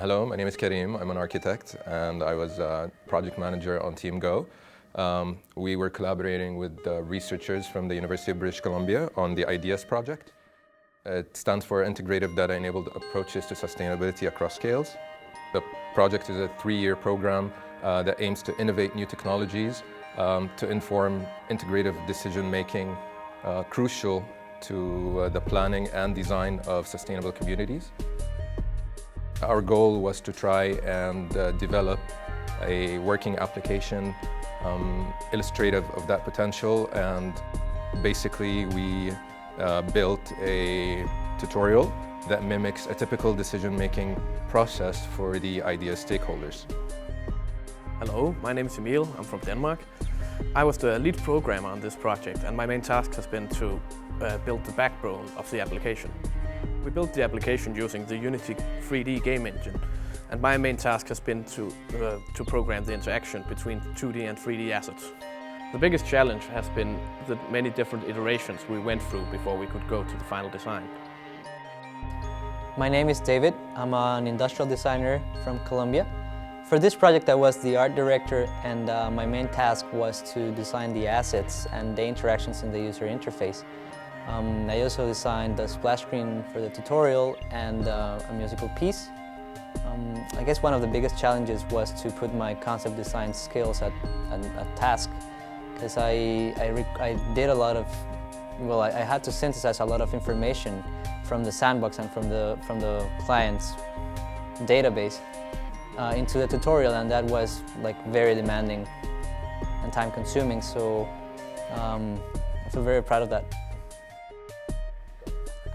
Hello, my name is Karim. I'm an architect and I was a project manager on Team Go. We were collaborating with researchers from the University of British Columbia on the IDEASS project. It stands for Integrative Data-Enabled Approaches to Sustainability Across Scales. The project is a 3-year program that aims to innovate new technologies to inform integrative decision-making crucial to the planning and design of sustainable communities. Our goal was to try and develop a working application illustrative of that potential, and basically we built a tutorial that mimics a typical decision-making process for the IDEASS stakeholders. Hello, my name is Emil. I'm from Denmark. I was the lead programmer on this project, and my main task has been to build the backbone of the application. We built the application using the Unity 3D game engine, and my main task has been to program the interaction between 2D and 3D assets. The biggest challenge has been the many different iterations we went through before we could go to the final design. My name is David. I'm an industrial designer from Colombia. For this project I was the art director, and my main task was to design the assets and the interactions in the user interface. I also designed the splash screen for the tutorial and a musical piece. I guess one of the biggest challenges was to put my concept design skills at task, because I did a lot of, well, I had to synthesize a lot of information from the sandbox and from the client's database into the tutorial, and that was like very demanding and time consuming, so I feel very proud of that.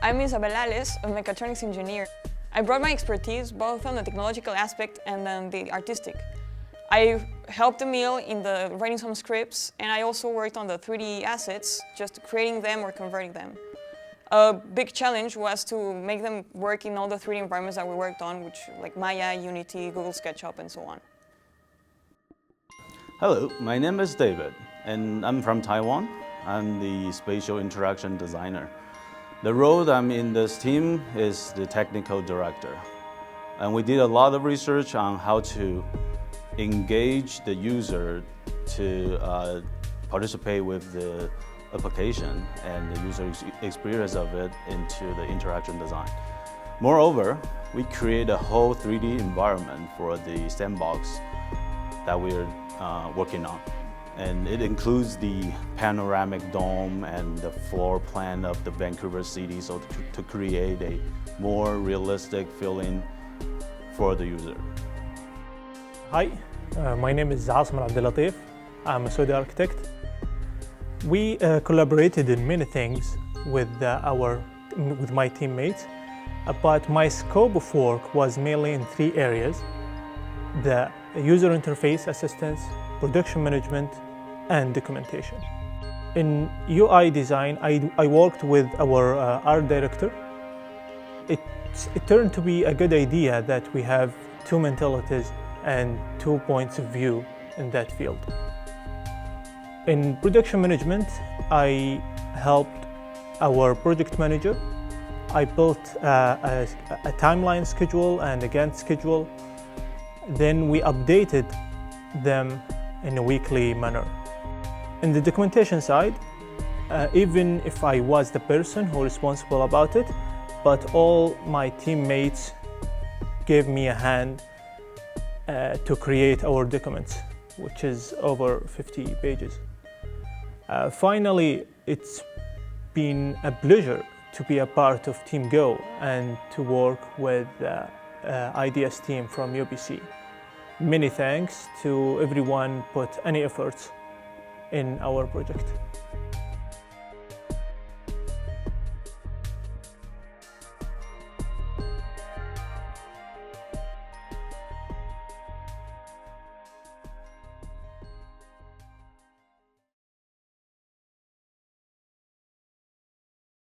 I'm Isabella Ales, a mechatronics engineer. I brought my expertise both on the technological aspect and on the artistic. I helped Emil in the writing some scripts, and I also worked on the 3D assets, just creating them or converting them. A big challenge was to make them work in all the 3D environments that we worked on, which like Maya, Unity, Google SketchUp, and so on. Hello, my name is David, and I'm from Taiwan. I'm the spatial interaction designer. The role I'm in this team is the technical director. And we did a lot of research on how to engage the user to participate with the application and the user experience of it into the interaction design. Moreover, we create a whole 3D environment for the sandbox that we're working on. And it includes the panoramic dome and the floor plan of the Vancouver city, so to create a more realistic feeling for the user. Hi, my name is Ozma. I'm a Saudi architect. We collaborated in many things with my teammates, but my scope of work was mainly in 3 areas: the user interface assistance, production management, and documentation. In UI design, I worked with our art director. It turned to be a good idea that we have 2 mentalities and 2 points of view in that field. In production management, I helped our project manager. I built a timeline schedule and a Gantt schedule. Then we updated them in a weekly manner. In the documentation side, even if I was the person who was responsible about it, but all my teammates gave me a hand to create our documents, which is over 50 pages. Finally, it's been a pleasure to be a part of Team Go and to work with the IDEASS team from UBC. Many thanks to everyone put any efforts in our project.